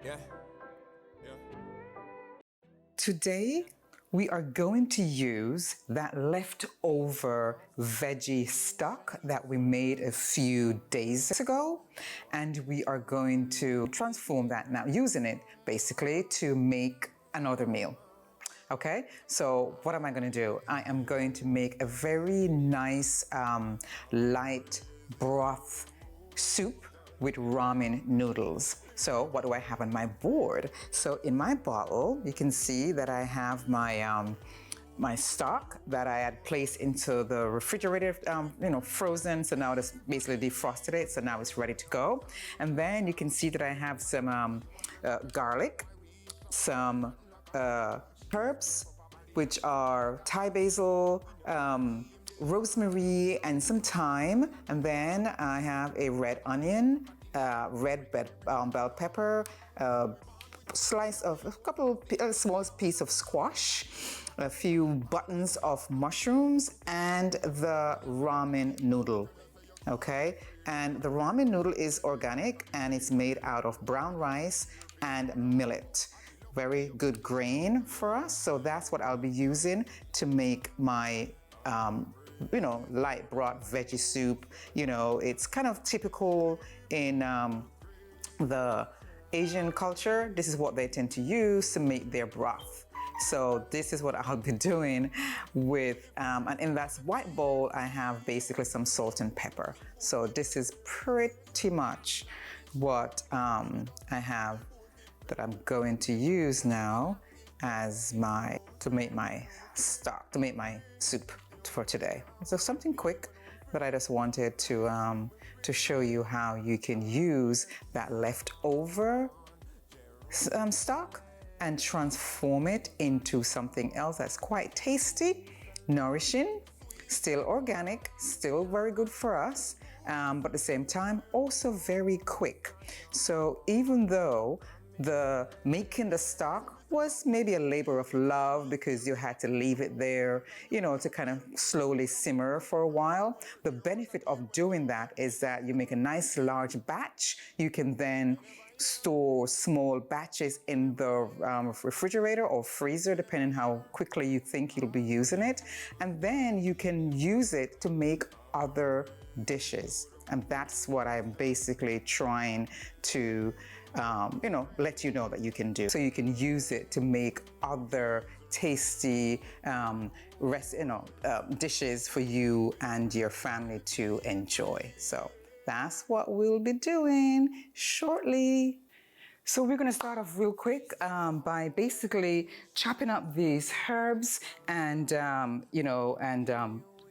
Yeah. Yeah. Today, we are going to use that leftover veggie stock that we made a few days ago, and we are going to transform that now, using it basically to make another meal. Okay, so what am I going to do? I am going to make a very nice light broth soup with ramen noodles. So what do I have on my board? So in my bottle, you can see that I have my stock that I had placed into the refrigerator, frozen. So now it's basically defrosted it. So now it's ready to go. And then you can see that I have some garlic, some herbs, which are Thai basil, rosemary, and some thyme. And then I have a red onion, red bell pepper, a small piece of squash, a few buttons of mushrooms, and the ramen noodle. Okay, and the ramen noodle is organic and it's made out of brown rice and millet. Very good grain for us. So that's what I'll be using to make my light broth veggie soup. It's kind of typical in the Asian culture. This is what they tend to use to make their broth. So this is what I'll be doing with, and in that white bowl, I have basically some salt and pepper. So this is pretty much what I have that I'm going to use now as to make my stock, to make my soup for today. So something quick that I just wanted to show you how you can use that leftover stock and transform it into something else that's quite tasty, nourishing, still organic, still very good for us, but at the same time also very quick. So even though making the stock was maybe a labor of love because you had to leave it there, to kind of slowly simmer for a while. The benefit of doing that is that you make a nice large batch. You can then store small batches in the refrigerator or freezer, depending how quickly you think you'll be using it. And then you can use it to make other dishes. And that's what I'm basically trying to let you know that you can do. So you can use it to make other tasty dishes for you and your family to enjoy. So that's what we'll be doing shortly. So we're going to start off real quick by basically chopping up these herbs and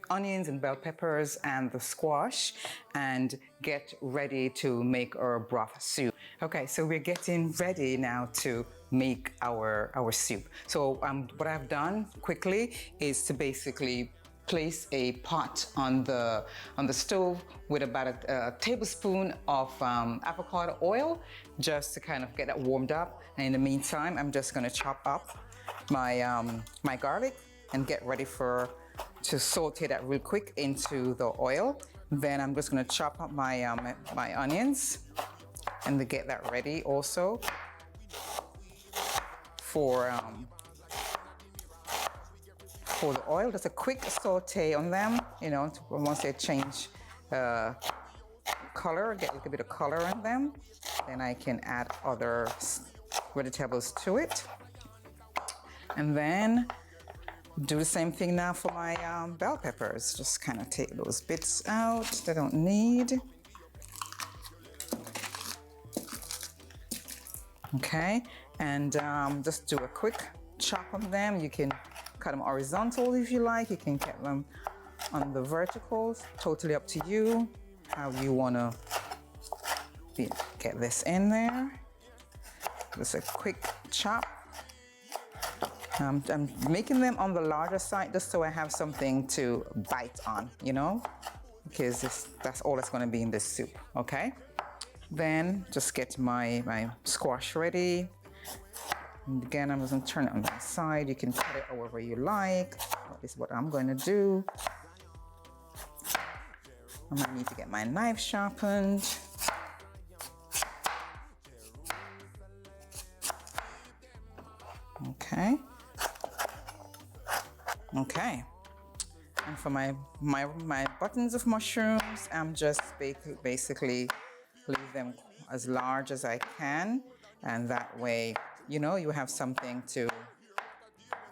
onions and bell peppers and the squash and get ready to make our broth soup. Okay, so we're getting ready now to make our soup. So what I've done quickly is to basically place a pot on the stove with about a tablespoon of avocado oil just to kind of get that warmed up. And in the meantime, I'm just going to chop up my garlic and get ready to saute that real quick into the oil. Then I'm just going to chop up my onions and to get that ready also for the oil. Just a quick saute on them, once they change color, get a little bit of color in them. Then I can add other vegetables to it. And then do the same thing now for my bell peppers. Just kind of take those bits out that I don't need. Okay, and just do a quick chop on them. You can cut them horizontal if you like. You can cut them on the verticals. Totally up to you how you want to get this in there. Just a quick chop. I'm making them on the larger side just so I have something to bite on, because that's all that's going to be in this soup, okay? Then just get my squash ready. And again, I'm just going to turn it on the side. You can cut it however you like. This is what I'm going to do. I might need to get my knife sharpened. Okay. Okay. And for my buttons of mushrooms, I'm just basically leave them as large as I can, and that way, you know, you have something to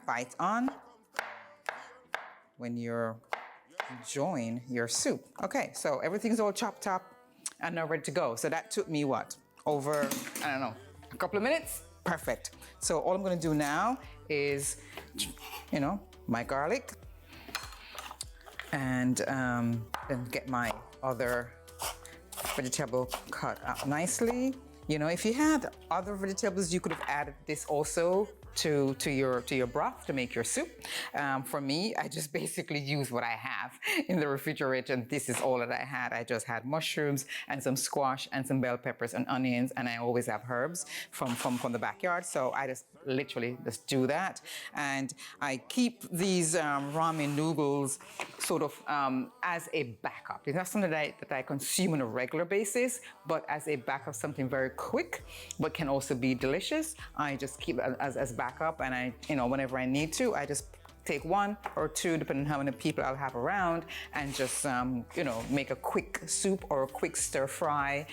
bite on when you're enjoying your soup. Okay, so everything's all chopped up and now ready to go. So that took me what? Over, I don't know, a couple of minutes? Perfect. So all I'm gonna do now is, you know, my garlic, and then get my other vegetable cut up nicely. You know, if you had other vegetables, you could have added this also to your broth to make your soup. For me, I just basically use what I have in the refrigerator, and this is all that I had. I just had mushrooms and some squash and some bell peppers and onions, and I always have herbs from the backyard, so I just literally just do that. And I keep these ramen noodles sort of as a backup. It's not something that I consume on a regular basis, but as a backup, something very quick but can also be delicious. I just keep it as backup, and I, you know, whenever I need to, I just take one or two, depending on how many people I'll have around, and just, you know, make a quick soup or a quick stir fry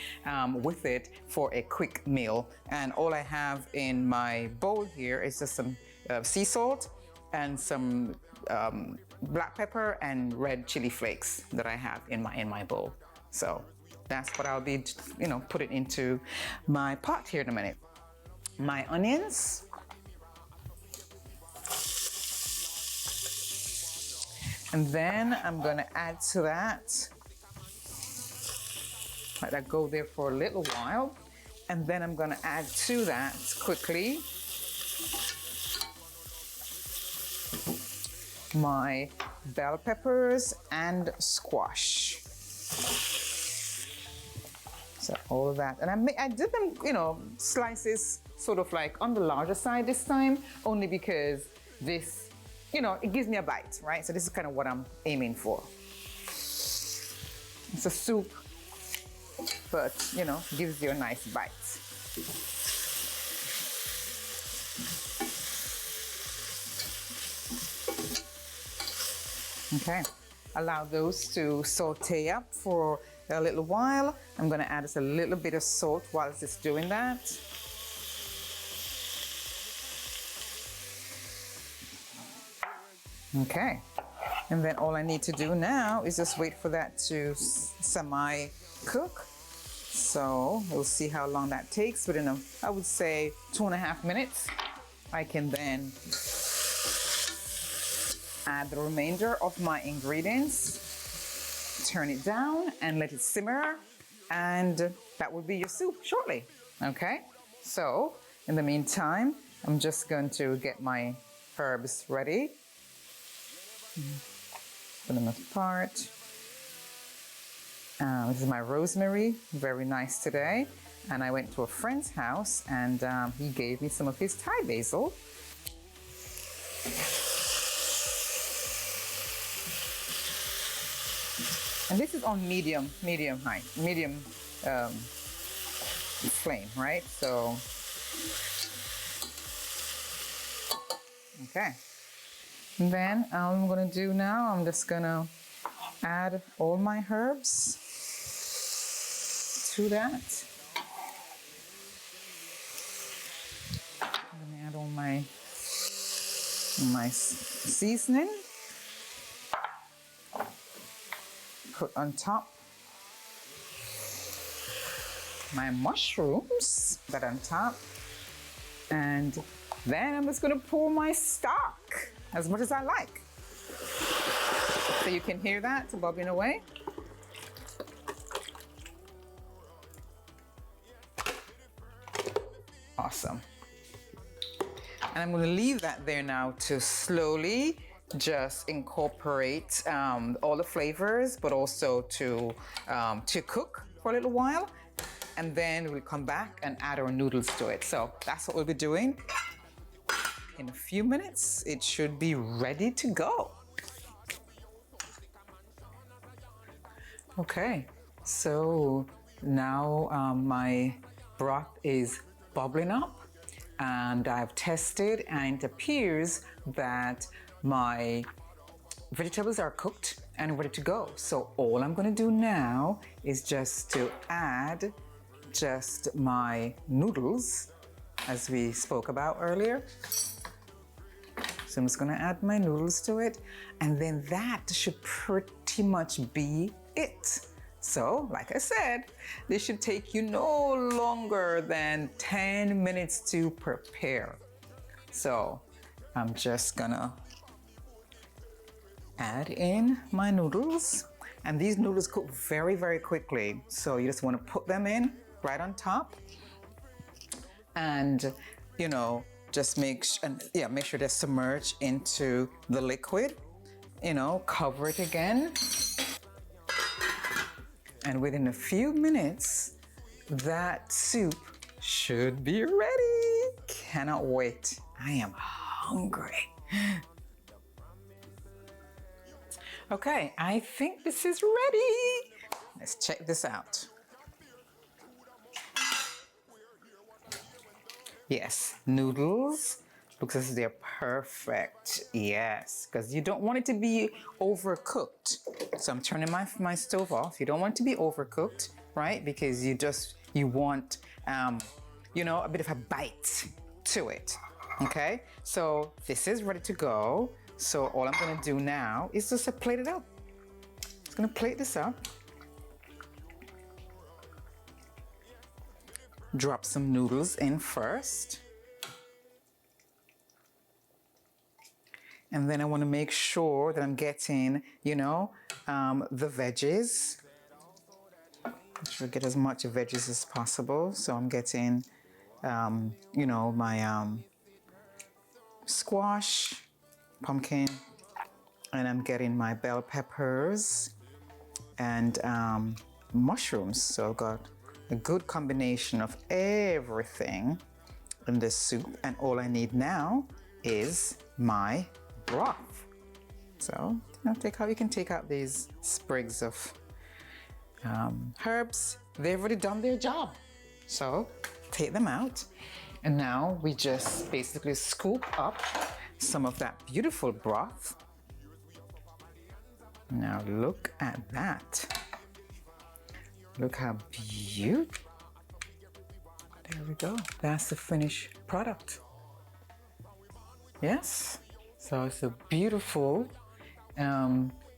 with it for a quick meal. And all I have in my bowl here is just some sea salt and some black pepper and red chili flakes that I have in my bowl. So that's what I'll be, you know, putting into my pot here in a minute. My onions. And then I'm gonna add to that, let that go there for a little while. And then I'm gonna add to that quickly my bell peppers and squash. So all of that. And I did them, you know, slices sort of like on the larger side this time, only because this, you know, it gives me a bite, right? So this is kind of what I'm aiming for. It's a soup, but, you know, gives you a nice bite. Okay, allow those to saute up for a little while. I'm gonna add just a little bit of salt while it's doing that. Okay, and then all I need to do now is just wait for that to semi-cook. So we'll see how long that takes. Within I would say 2.5 minutes, I can then add the remainder of my ingredients, turn it down and let it simmer, and that will be your soup shortly. Okay, so in the meantime, I'm just going to get my herbs ready. Put them apart. This is my rosemary, very nice today. And I went to a friend's house, and he gave me some of his Thai basil. And this is on medium flame, right? So, okay. And then all I'm gonna do now, I'm just gonna add all my herbs to that. I'm gonna add all my seasoning. Put on top my mushrooms, that on top. And then I'm just gonna pour my stock as much as I like. So you can hear that bubbling away. Awesome. And I'm gonna leave that there now to slowly just incorporate all the flavors, but also to cook for a little while. And then we'll come back and add our noodles to it. So that's what we'll be doing. In a few minutes, it should be ready to go. Okay, so now my broth is bubbling up, and I've tested, and it appears that my vegetables are cooked and ready to go. So all I'm going to do now is just to add just my noodles, as we spoke about earlier. So I'm just going to add my noodles to it, and then that should pretty much be it. So, like I said, this should take you no longer than 10 minutes to prepare. So I'm just gonna add in my noodles, and these noodles cook very, very quickly. So you just want to put them in right on top, and just make sure they're submerged into the liquid. Cover it again, and within a few minutes, that soup should be ready. Cannot wait. I am hungry. Okay, I think this is ready. Let's check this out. Yes, noodles. Looks as if they're perfect. Yes, because you don't want it to be overcooked. So I'm turning my stove off. You don't want it to be overcooked, right? Because you want, a bit of a bite to it. Okay, so this is ready to go. So all I'm gonna do now is just to plate it up. Just gonna plate this up. Drop some noodles in first. And then I want to make sure that I'm getting, the veggies. Try to get as much veggies as possible. So I'm getting, my squash, pumpkin, and I'm getting my bell peppers and mushrooms. So I've got a good combination of everything in this soup. And all I need now is my broth. So you can take out these sprigs of herbs. They've already done their job. So take them out. And now we just basically scoop up some of that beautiful broth. Now look at that. Look how beautiful. There we go. That's the finished product. Yes. So it's a beautiful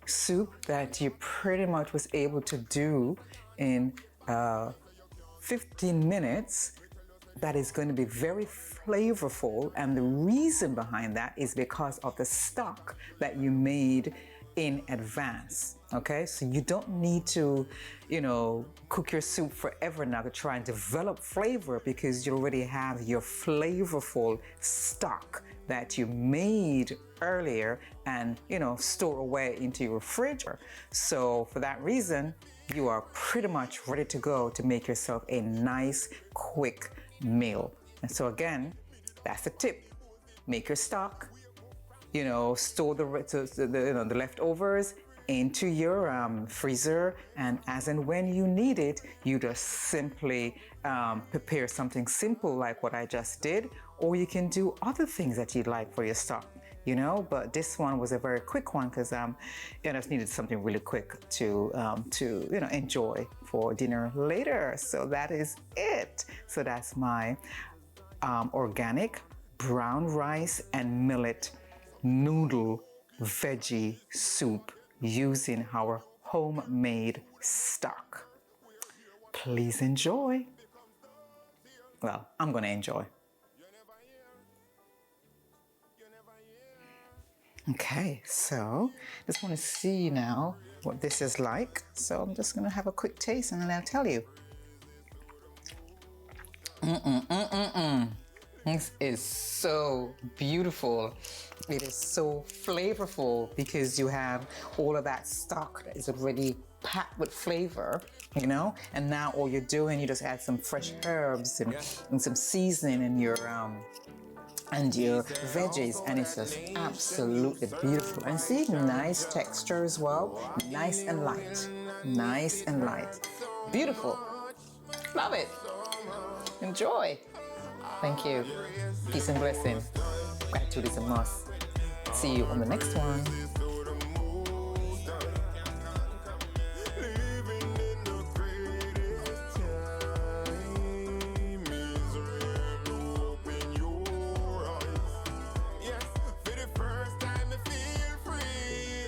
soup that you pretty much was able to do in 15 minutes. That is going to be very flavorful, and the reason behind that is because of the stock that you made in advance. Okay, so you don't need to, cook your soup forever now to try and develop flavor, because you already have your flavorful stock that you made earlier and, store away into your refrigerator. So for that reason, you are pretty much ready to go to make yourself a nice, quick meal. And so again, that's the tip. Make your stock, store the leftovers into your freezer, and as and when you need it, you just simply prepare something simple like what I just did, or you can do other things that you'd like for your stock, but this one was a very quick one because I just needed something really quick to enjoy for dinner later. So that is it. So that's my organic brown rice and millet noodle veggie soup using our homemade stock. Please enjoy. Well, I'm gonna enjoy. Okay, so just want to see now what this is like. So I'm just gonna have a quick taste and then I'll tell you. This is so beautiful. It is so flavorful because you have all of that stock that is already packed with flavor, and now all you're doing, you just add some fresh herbs and some seasoning and your veggies, and it's just absolutely beautiful. And see, nice texture as well, nice and light, beautiful. Love it. Enjoy. Thank you. Peace and blessing. Gratitude is a must. See you on the next one.